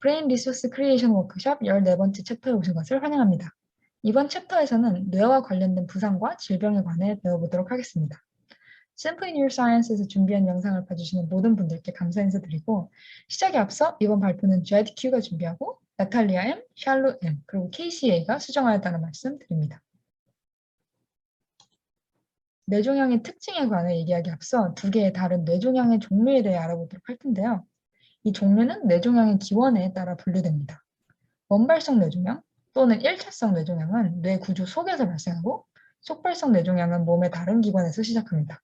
브레인 리소스 크리에이션 워크숍 14번째 챕터에 오신 것을 환영합니다. 이번 챕터에서는 뇌와 관련된 부상과 질병에 관해 배워보도록 하겠습니다. Simply Neuroscience에서 준비한 영상을 봐주시는 모든 분들께 감사 인사드리고 시작에 앞서 이번 발표는 JEDQ가 준비하고 나탈리아 M, 샬롯 M, 그리고 KCA가 수정하였다는 말씀 드립니다. 뇌종양의 특징에 관해 얘기하기 앞서 두 개의 다른 뇌종양의 종류에 대해 알아보도록 할 텐데요. 이 종류는 뇌종양의 기원에 따라 분류됩니다. 원발성 뇌종양 또는 1차성 뇌종양은 뇌 구조 속에서 발생하고 속발성 뇌종양은 몸의 다른 기관에서 시작합니다.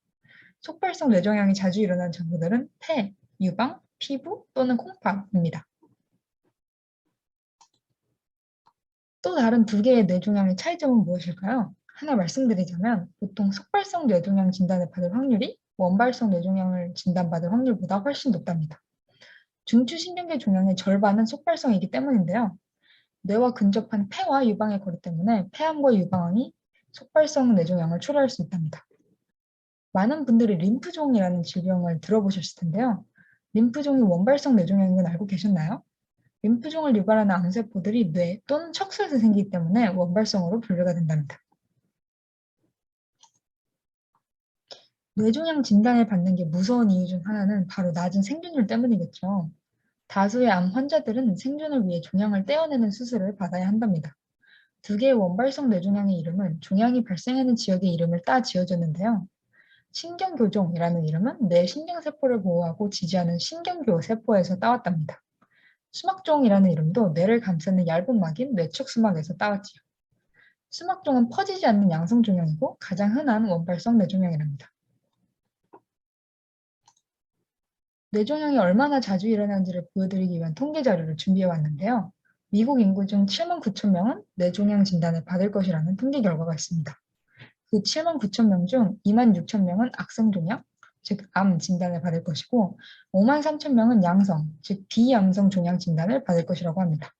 속발성 뇌종양이 자주 일어나는 증후들은 폐, 유방, 피부 또는 콩팥입니다. 또 다른 두 개의 뇌종양의 차이점은 무엇일까요? 하나 말씀드리자면 보통 속발성 뇌종양 진단을 받을 확률이 원발성 뇌종양을 진단받을 확률보다 훨씬 높답니다. 중추신경계 종양의 절반은 속발성이기 때문인데요. 뇌와 근접한 폐와 유방의 거리 때문에 폐암과 유방암이 속발성 뇌종양을 초래할 수 있답니다. 많은 분들이 림프종이라는 질병을 들어보셨을 텐데요. 림프종이 원발성 뇌종양인 건 알고 계셨나요? 림프종을 유발하는 암세포들이 뇌 또는 척수에서 생기기 때문에 원발성으로 분류가 된답니다. 뇌종양 진단을 받는 게 무서운 이유 중 하나는 바로 낮은 생존율 때문이겠죠. 다수의 암 환자들은 생존을 위해 종양을 떼어내는 수술을 받아야 한답니다. 두 개의 원발성 뇌종양의 이름은 종양이 발생하는 지역의 이름을 따 지어졌는데요. 신경교종이라는 이름은 뇌 신경세포를 보호하고 지지하는 신경교 세포에서 따왔답니다. 수막종이라는 이름도 뇌를 감싸는 얇은 막인 뇌축수막에서 따왔지요. 수막종은 퍼지지 않는 양성종양이고 가장 흔한 원발성 뇌종양이랍니다. 뇌종양이 얼마나 자주 일어나는지를 보여드리기 위한 통계 자료를 준비해 왔는데요. 미국 인구 중 7만 9천 명은 뇌종양 진단을 받을 것이라는 통계 결과가 있습니다. 그 7만 9천 명 중 2만 6천 명은 악성종양, 즉 암 진단을 받을 것이고 5만 3천 명은 양성, 즉 비암성 종양 진단을 받을 것이라고 합니다.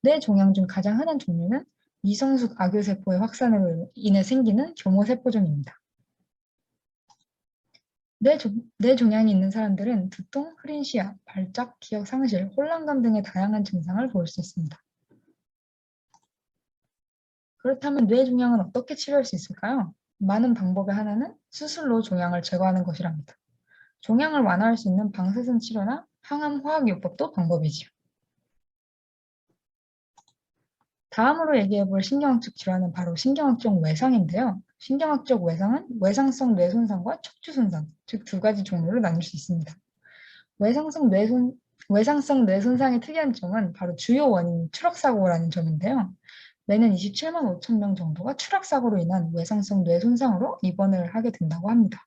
뇌종양 중 가장 흔한 종류는 미성숙 악효세포의 확산으로 인해 생기는 교모세포종입니다. 뇌종양이 있는 사람들은 두통, 흐린 시야, 발작, 기억 상실, 혼란감 등의 다양한 증상을 보일 수 있습니다. 그렇다면 뇌종양은 어떻게 치료할 수 있을까요? 많은 방법의 하나는 수술로 종양을 제거하는 것이랍니다. 종양을 완화할 수 있는 방사선 치료나 항암 화학요법도 방법이지요. 다음으로 얘기해볼 신경학적 질환은 바로 신경학적 외상인데요. 신경학적 외상은 외상성 뇌손상과 척추 손상, 즉 두 가지 종류로 나눌 수 있습니다. 외상성 뇌손상의 특이한 점은 바로 주요 원인이 추락사고라는 점인데요. 매년 27만 5천 명 정도가 추락사고로 인한 외상성 뇌손상으로 입원을 하게 된다고 합니다.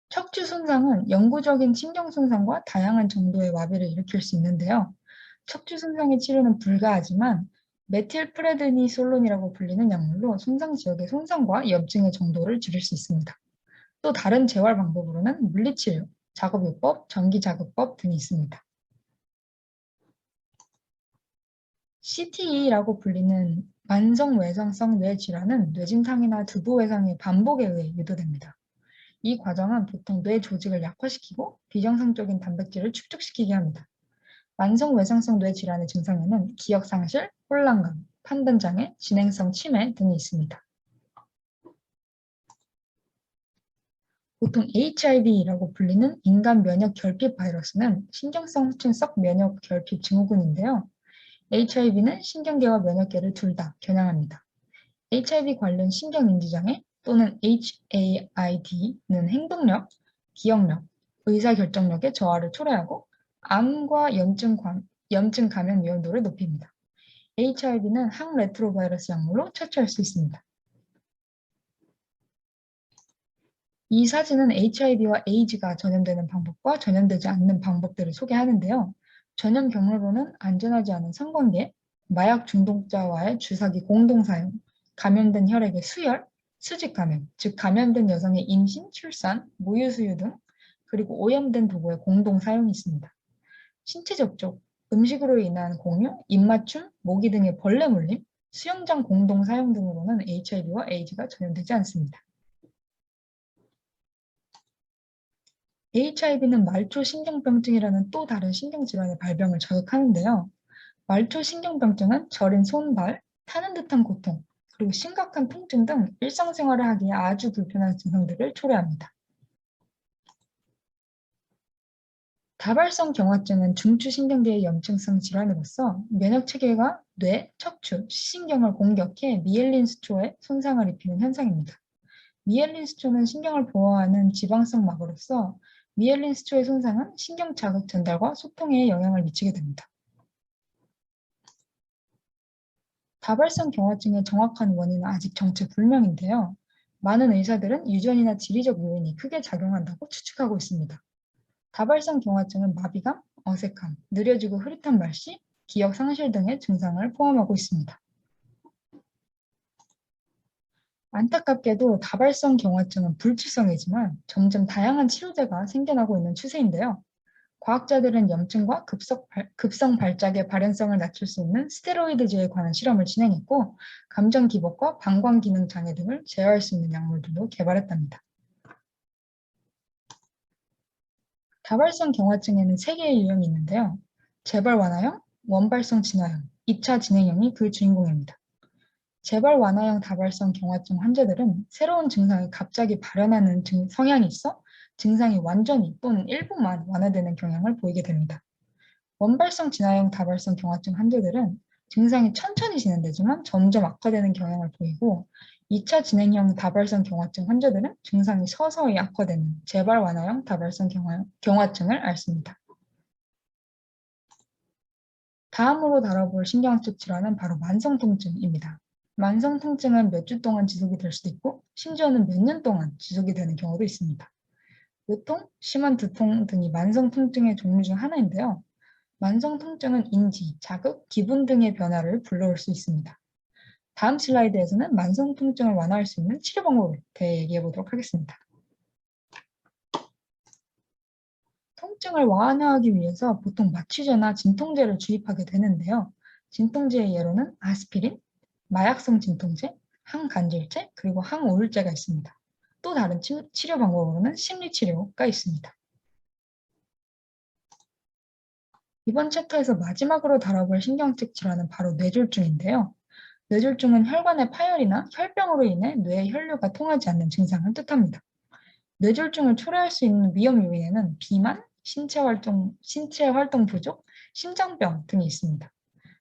척추 손상은 영구적인 신경 손상과 다양한 정도의 마비를 일으킬 수 있는데요. 척추 손상의 치료는 불가하지만 메틸프레드니솔론이라고 불리는 약물로 손상 지역의 손상과 염증의 정도를 줄일 수 있습니다. 또 다른 재활 방법으로는 물리치료, 작업요법, 전기자극법 등이 있습니다. CTE라고 불리는 만성외상성 뇌질환은 뇌진탕이나 두부외상의 반복에 의해 유도됩니다. 이 과정은 보통 뇌 조직을 약화시키고 비정상적인 단백질을 축적시키게 합니다. 만성외상성 뇌질환의 증상에는 기억상실, 혼란감, 판단장애, 진행성 치매 등이 있습니다. 보통 HIV라고 불리는 인간 면역 결핍 바이러스는 신경성 후층성 면역 결핍 증후군인데요. HIV는 신경계와 면역계를 둘 다 겨냥합니다. HIV 관련 신경인지장애 또는 HAID는 행동력, 기억력, 의사결정력의 저하를 초래하고 암과 염증 감염 위험도를 높입니다. HIV는 항레트로바이러스 약물로 처치할 수 있습니다. 이 사진은 HIV와 에이즈가 전염되는 방법과 전염되지 않는 방법들을 소개하는데요. 전염 경로로는 안전하지 않은 성관계, 마약 중독자와의 주사기 공동 사용, 감염된 혈액의 수혈, 수직 감염, 즉 감염된 여성의 임신, 출산, 모유 수유 등 그리고 오염된 도구의 공동 사용이 있습니다. 신체 접촉, 음식으로 인한 공유, 입맞춤, 모기 등의 벌레 물림, 수영장 공동 사용 등으로는 HIV와 에이즈가 전염되지 않습니다. HIV는 말초신경병증이라는 또 다른 신경질환의 발병을 자극하는데요. 말초신경병증은 저린 손, 발, 타는 듯한 고통, 그리고 심각한 통증 등 일상생활을 하기에 아주 불편한 증상들을 초래합니다. 다발성 경화증은 중추신경계의 염증성 질환으로서 면역체계가 뇌, 척추, 시신경을 공격해 미엘린 수초에 손상을 입히는 현상입니다. 미엘린 수초는 신경을 보호하는 지방성 막으로서 미엘린 수초의 손상은 신경 자극 전달과 소통에 영향을 미치게 됩니다. 다발성 경화증의 정확한 원인은 아직 정체 불명인데요. 많은 의사들은 유전이나 지리적 요인이 크게 작용한다고 추측하고 있습니다. 다발성 경화증은 마비감, 어색함, 느려지고 흐릿한 말씨, 기억 상실 등의 증상을 포함하고 있습니다. 안타깝게도 다발성 경화증은 불치성이지만 점점 다양한 치료제가 생겨나고 있는 추세인데요. 과학자들은 염증과 급성 발작의 발현성을 낮출 수 있는 스테로이드제에 관한 실험을 진행했고, 감정 기복과 방광 기능 장애 등을 제어할 수 있는 약물들도 개발했답니다. 다발성 경화증에는 세 개의 유형이 있는데요. 재발 완화형, 원발성 진화형, 2차 진행형이 그 주인공입니다. 재발 완화형 다발성 경화증 환자들은 새로운 증상이 갑자기 발현하는 성향이 있어 증상이 완전히 또는 일부만 완화되는 경향을 보이게 됩니다. 원발성 진화형 다발성 경화증 환자들은 증상이 천천히 진행되지만 점점 악화되는 경향을 보이고 2차 진행형 다발성 경화증 환자들은 증상이 서서히 악화되는 재발 완화형 다발성 경화증을 앓습니다. 다음으로 다뤄볼 신경학적 질환은 바로 만성통증입니다. 만성통증은 몇 주 동안 지속이 될 수도 있고 심지어는 몇 년 동안 지속이 되는 경우도 있습니다. 요통, 심한 두통 등이 만성통증의 종류 중 하나인데요. 만성통증은 인지, 자극, 기분 등의 변화를 불러올 수 있습니다. 다음 슬라이드에서는 만성통증을 완화할 수 있는 치료 방법에 대해 얘기해 보도록 하겠습니다. 통증을 완화하기 위해서 보통 마취제나 진통제를 주입하게 되는데요. 진통제의 예로는 아스피린, 마약성 진통제, 항간질제, 그리고 항우울제가 있습니다. 또 다른 치료 방법으로는 심리치료가 있습니다. 이번 챕터에서 마지막으로 다뤄볼 신경적 질환은 바로 뇌졸중인데요. 뇌졸중은 혈관의 파열이나 혈병으로 인해 뇌의 혈류가 통하지 않는 증상을 뜻합니다. 뇌졸중을 초래할 수 있는 위험 요인에는 비만, 신체 활동 부족, 심장병 등이 있습니다.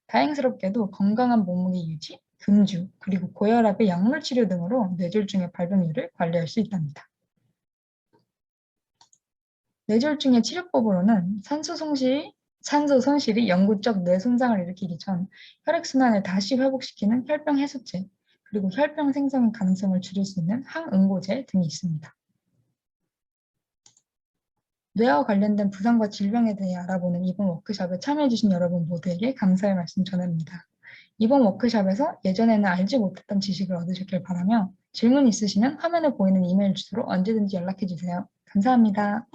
다행스럽게도 건강한 몸무게 유지, 금주, 그리고 고혈압의 약물 치료 등으로 뇌졸중의 발병률을 관리할 수 있답니다. 뇌졸중의 치료법으로는 산소 손실이 영구적 뇌 손상을 일으키기 전 혈액순환을 다시 회복시키는 혈병 해소제, 그리고 혈병 생성의 가능성을 줄일 수 있는 항응고제 등이 있습니다. 뇌와 관련된 부상과 질병에 대해 알아보는 이번 워크숍에 참여해주신 여러분 모두에게 감사의 말씀 전합니다. 이번 워크숍에서 예전에는 알지 못했던 지식을 얻으셨길 바라며 질문 있으시면 화면에 보이는 이메일 주소로 언제든지 연락해주세요. 감사합니다.